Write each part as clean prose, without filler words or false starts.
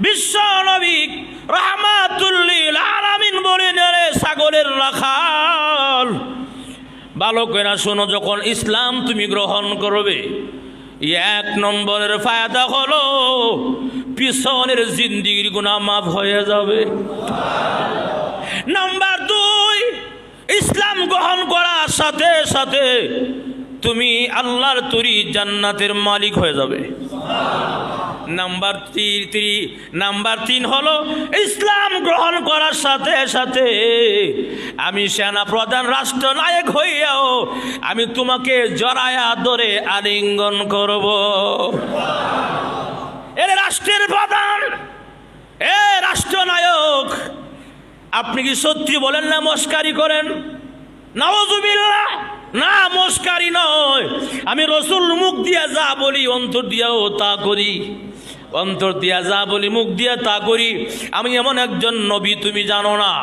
বিশ্ব নবী রাহমাতুল লিল আলামিন বলেন, রে ছাগলের রাখাল, ভালো করে শোনো, যখন ইসলাম তুমি গ্রহণ করবে, এক নম্বরের ফায়দা হলো পিছনের জিন্দিগির গুনাহ মাফ হয়ে যাবে। নাম্বার 2, ইসলাম গ্রহণ করার সাথে সাথে তুমি আল্লাহর তৈরি জান্নাতের মালিক হয়ে যাবে। নাম্বার 3 হলো ইসলাম গ্রহণ করার সাথে সাথে আমি সেনা প্রধান রাষ্ট্রনায়ক হইয়াও আমি তোমাকে জড়ায়া ধরে আলিঙ্গন করব। এর রাষ্ট্রের প্রধান, এ রাষ্ট্রনায়ক, আপনি কি সত্যি বলেন না মস্কারি করেন? নাউযুবিল্লাহ, না মস্কারি নয়, আমি রসুল মুখ দিয়া যা বলি অন্তর দিয়াও তা করি, অন্তর দিয়া যা বলি মুখ দিয়া তা করি। আমি এমন একজন নবী, তুমি জানো না,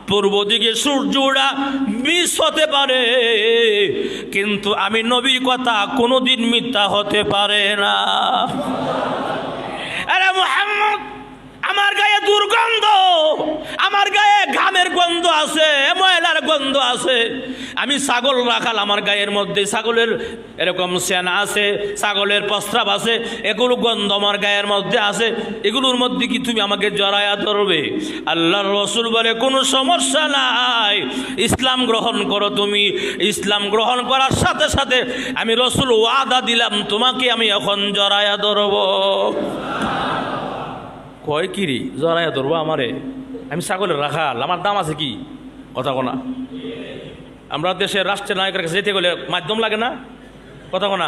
পূর্ব দিকে সূর্য ওঠা মিস হতে পারে, কিন্তু আমি নবীর কথা কোনোদিন মিথ্যা হতে পারে না। আরে মুহাম্মদ, আমার গায়ে দুর্গন্ধ, আমার গায়ে ঘামের গন্ধ আছে, ময়লার গন্ধ আছে, আমি ছাগল রাখাল, আমার গায়ের মধ্যে ছাগলের এরকম সেনা আছে, ছাগলের প্রস্রাব আছে, এগুলো গন্ধ আমার গায়ের মধ্যে আছে, এগুলোর মধ্যে কি তুমি আমাকে জড়ায়া ধরবে? আল্লাহর রাসূল বলে, কোনো সমস্যা নাই, ইসলাম গ্রহণ করো। তুমি ইসলাম গ্রহণ করার সাথে সাথে আমি রাসূল ওয়াদা দিলাম তোমাকে আমি এখন জড়ায়া ধরব। কয় কিরি জড়াইয়া ধরবো আমারে? আমি ছাগলের রাখাল, আমার দাম আছে কি? কথা কোনা, আমরা দেশের রাষ্ট্রের নায়কের কাছে যেতে গেলে মাধ্যম লাগে না? কথা কোনা,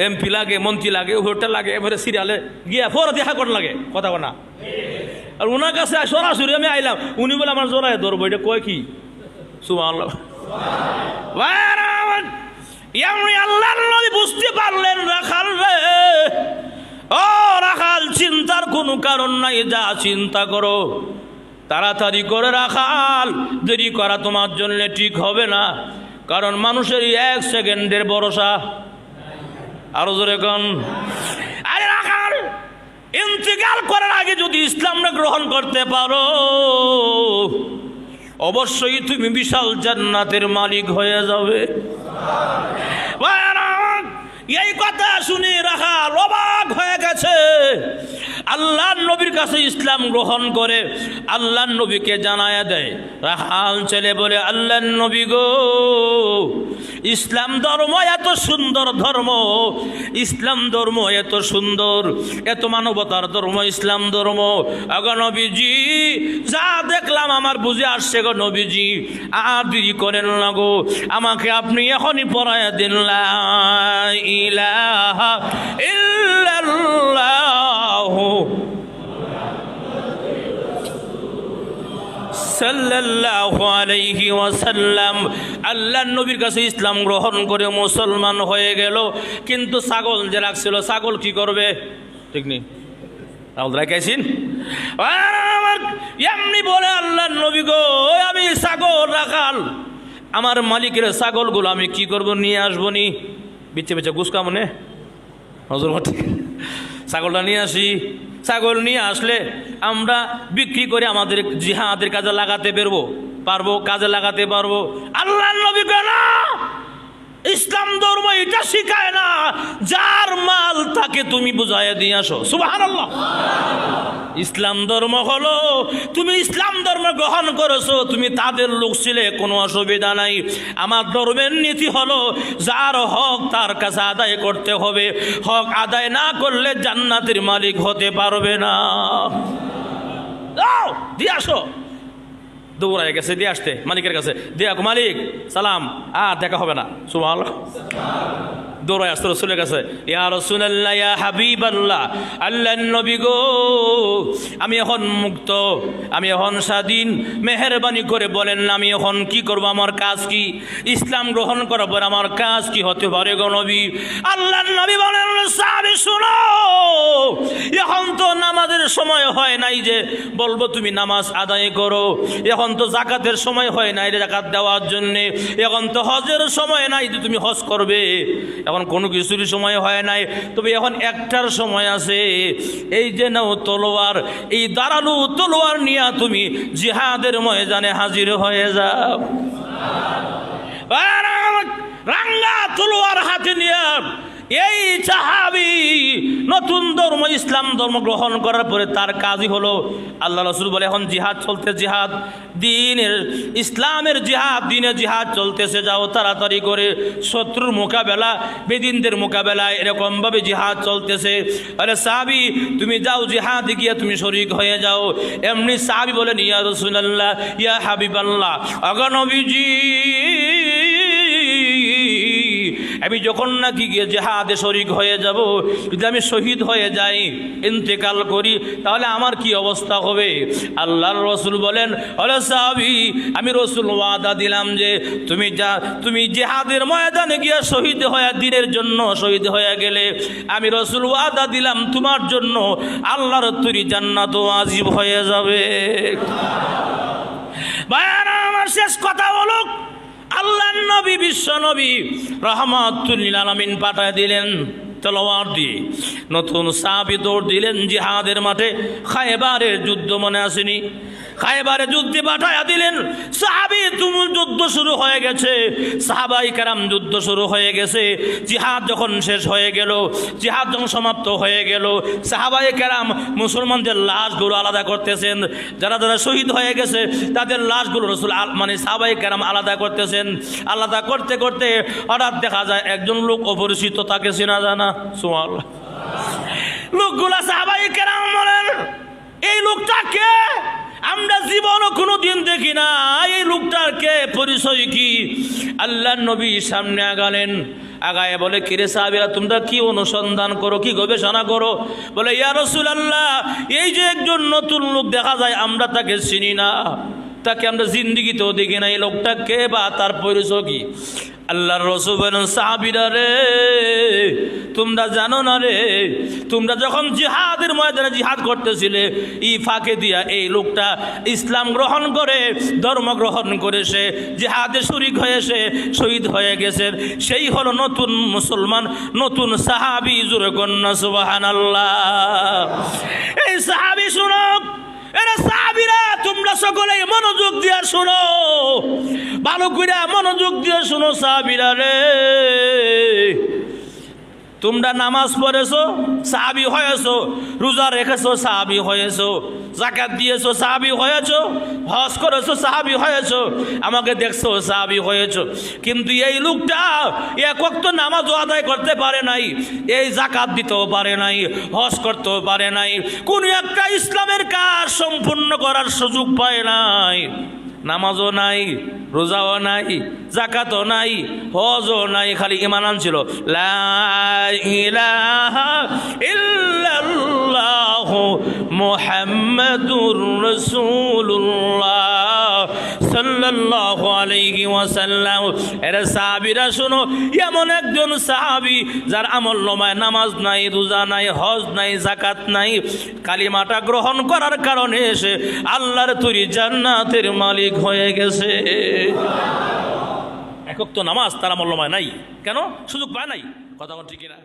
এমপি লাগে, মন্ত্রী লাগে, হোটেল লাগে, এবারে সিরিয়ালে গিয়া ফোর দেখা কর লাগে। কথা কোনা, আর ওনার কাছে সরাসরি আমি আইলাম, উনি বলে আমার জড়াইয়া ধরবো, এটা কয় কি? সুবহানাল্লাহ। আল্লাহর নবী বুঝতে পারলেন, রাখাল রে, ও রাখাল, চিন্তার কোনো কারণ নাই, যা চিন্তা করো তাড়াতাড়ি করে রাখাল, দেরি করা তোমার জন্য ঠিক হবে না, কারণ মানুষের 1 সেকেন্ডের ভরসা। আরো জোরে কোন। আরে রাখাল, ইন্তেকাল করার আগে যদি ইসলাম গ্রহণ করতে পারো, অবশ্যই তুমি বিশাল জান্নাতের মালিক হয়ে যাবে। এই কথা শুনে রাখাল অবাক হয়ে গেছে। আল্লাহর নবীর কাছে ইসলাম গ্রহণ করে আল্লাহর নবীকে জানায়া দেয়। রাখাল ছেলে বলে, আল্লাহর নবী গো, ইসলাম ধর্ম এত সুন্দর ধর্ম, ইসলাম ধর্ম এত সুন্দর, এত মানবতার ধর্ম ইসলাম ধর্ম। আগো নবীজি, যা দেখলাম আমার বুঝে আসছে গো নবীজি, আর দেরি করেন না গো, আমাকে আপনি এখনই পড়ায়া দিন, লা ইলাহা ইল্লাল্লাহ সাল্লাল্লাহু আলাইহি ওয়াসাল্লাম। আল্লাহর নবীর কাছে ইসলাম গ্রহণ করে মুসলমান হয়ে গেল, কিন্তু ছাগল যে রাখছিল, ছাগল কি করবে? ঠিক নেই, ছাগল রাখাইছেন এমনি বলে, আল্লাহর নবী গো, আমি ছাগল রাখাল, আমার মালিকের ছাগলগুলো আমি কি করব, নিয়ে আসবো নি, বিচ্ছে বিচ্ছে গুসকা মনে হজর ঘটে, ছাগলটা নিয়ে আসি। ছাগল নিয়ে আসলে আমরা বিক্রি করে আমাদের জিহাদের কাজে লাগাতে পারবো, কাজে লাগাতে পারবো। আল্লাহর নবী কেন ইসলাম ধর্ম এটা শিখায় না, যার মাল তাকে তুমি বুঝাইয়া দিয়ে আসো। সুবহানাল্লাহ। ইসলাম ধর্ম হলো, তুমি ইসলাম ধর্ম গ্রহণ করেছো, তুমি তাদের লোক ছিলে, কোনো অসুবিধা নাই। আমার ধর্মের নীতি হলো, যার হক তার কাছে আদায় করতে হবে, হক আদায় না করলে জান্নাতের মালিক হতে পারবে না। যাও দিয়ে আসো। দৌড়ায় গেছে দিয়ে আসতে মালিকের কাছে, দিয়ে মালিক সালাম, আর দেখা হবে না। সুবহানাল্লাহ। দৌড়ায় আসতে রসুলের কাছে, ইয়া রাসূলুল্লাহ, ইয়া হাবিবাল্লাহ, আল্লাহর নবী গো, আমি এখন মুক্ত, আমি এখন স্বাধীন, মেহেরবানি করে বলেন না আমি এখন কি করব, আমার কাজ কি? ইসলাম গ্রহণ করার পর আমার কাজ কি হতে পারে গো নবী? আল্লাহর নবী বলেন, সাহাবী শুনো, এখন তো নামাজের সময় হয় নাই যে বলবো তুমি নামাজ আদায় করো, এখন তো জাকাতের সময় হয় নাই রে জাকাত দেওয়ার জন্যে, এখন তো হজের সময় নাই যে তুমি হজ করবে, এখন কোনো কিছুরই সময় হয় নাই, তবে এখন একটার সময় আছে, এই যে নাও তলোয়ার, এই দাঁড়ানো তলোয়ার নিয়ে তুমি জিহাদের ময়দানে হাজির হয়ে যাও। রাঙ্গা তলোয়ার হাতে নিয়ে এই সাহাবী নতুন ধর্ম ইসলাম ধর্ম গ্রহণ করার পরে তার কাজই হলো, আল্লাহ রাসূল বলে এখন জিহাদ চলতে, জিহাদ দ্বীনের ইসলামের জিহাদ, দ্বীনের জিহাদ চলতেছে, যাও তাড়াতাড়ি করে শত্রুর মোকাবেলা, বেদিনদের মোকাবেলায় এরকমভাবে জিহাদ চলতেছে। আরে সাহাবী তুমি যাও জিহাদ গিয়ে তুমি শরীক হয়ে যাও। এমনি সাহাবী বলেন ইয়া রাসূলুল্লাহ ইয়া হাবিবাল্লাহ, আগে নবীজি আমি যখন নাকি গিয়ে জেহাদে শরীক হয়ে যাব, যদি আমি শহীদ হয়ে যাই, ইন্তেকাল করি, তাহলে আমার কি অবস্থা হবে? আল্লাহর রাসূল বলেন ওরে সাহাবী আমি রাসূল ওয়াদা দিলাম যে তুমি জেহাদের ময়দানে গিয়ে শহীদ হয়ে দ্বীনের জন্য শহীদ হয়ে গেলে আমি রাসূল ওয়াদা দিলাম তোমার জন্য আল্লাহর তৈরি জান্নাত ওয়াজিব হয়ে যাবে। ভাইরা আমার শেষ কথা হলো, আল্লাহর নবী বিশ্ব নবী রাহমাতুল লিল আলামিন পাঠায় দিলেন তলোয়ার দিয়ে, নতুন সাহাবী দৌড় দিলেন জিহাদের মাঠে। খায়বারের যুদ্ধ মনে আসেনি? খায়বারের যুদ্ধে পাঠায়া দিলেন সাহাবী, তুমি যুদ্ধ শুরু হয়ে গেছে, সাহাবাই কেরাম যুদ্ধ শুরু হয়ে গেছে। জিহাদ যখন শেষ হয়ে গেল, জিহাদ যখন সমাপ্ত হয়ে গেল, সাহাবাই কেরাম মুসলমানদের লাশগুলো আলাদা করতেছেন, যারা যারা শহীদ হয়ে গেছে তাদের লাশগুলো রাসূল মানে সাহাবাই কেরাম আলাদা করতেছেন। আলাদা করতে করতে হঠাৎ দেখা যায় একজন লোক অপরিচিত, তাকে চেনা জানা, সুবহানাল্লাহ। লোকগুলা সাহাবাই কেরাম বলেন এই লোকটা কে? আমরা জীবনও কোনো দিন দেখি না, এই লোকটার কে, পরিচয় কি? আল্লাহর নবী সামনে আগালেন, আগায় বলে কিরে সাহাবীরা তোমরা কি অনুসন্ধান করো, কি গবেষণা করো? বলে ইয়া রাসূলুল্লাহ এই যে একজন নতুন লোক দেখা যায়, আমরা তাকে চিনি না, তাকে আমরা জিন্দেগিতেও দেখি না, এই লোকটা কে বা তার পরিচয় কি? আল্লাহর রাসূল বলেন সাহাবীরা রে তোমরা জানো না রে, তোমরা যখন জিহাদের ময়দানে জিহাদ করতেছিলে এই ফাঁকে দিয়া এই লোকটা ইসলাম গ্রহণ করে, ধর্ম গ্রহণ করে সে জিহাদে শরীক হয়ে সে শহীদ হয়ে গেছেন, সেই হলো নতুন মুসলমান, নতুন সাহাবী। জোরে কন্যা সুবহানাল্লাহ। এই সাহাবী শুনো, এরা সাহাবীরা তোমরা সকলেই মনোযোগ দিয়ে শোনো, ভালো করে মনোযোগ দিয়ে শোনো সাহাবীরা রে। তোমরা নামাজ পড়েছো সাহাবী হয়েছো, রোজা রেখেছো সাহাবী হয়েছো, যাকাত দিয়েছো সাহাবী হয়েছো, হজ করেছো সাহাবী হয়েছো, আমাকে দেখছো সাহাবী হয়েছো। কিন্তু এই লোকটা এক ওয়াক্ত নামাজও আদায় করতে পারে নাই, এই যাকাত দিতেও পারে নাই, হজ করতেও পারে নাই, কোনো একটা ইসলামের কাজ সম্পূর্ণ করার সুযোগ পায় নাই। নামাজও নাই, রোজাও নাই, যাকাতও নাই, হজও নাই, খালি ঈমান আনছিল লা ইলাহা ইল্লাল্লাহু মুহাম্মাদুর রাসূলুল্লাহ সাল্লাল্লাহু আলাইহি ওয়াসাল্লাম। এরা সাহাবীরা শুনো, এমন একজন সাহাবী যার আমল নামায় নামাজ নাই, রোজা নাই, হজ নাই, যাকাত নাই, কালিমাটা গ্রহণ করার কারণে সে আল্লাহর তৈরি জান্নাতের মালিক হয়ে গেছে। একক তো নামাজ তার আমল নামায় নাই, কেন? সুযোগ পায় নাই। কথা ঠিক না?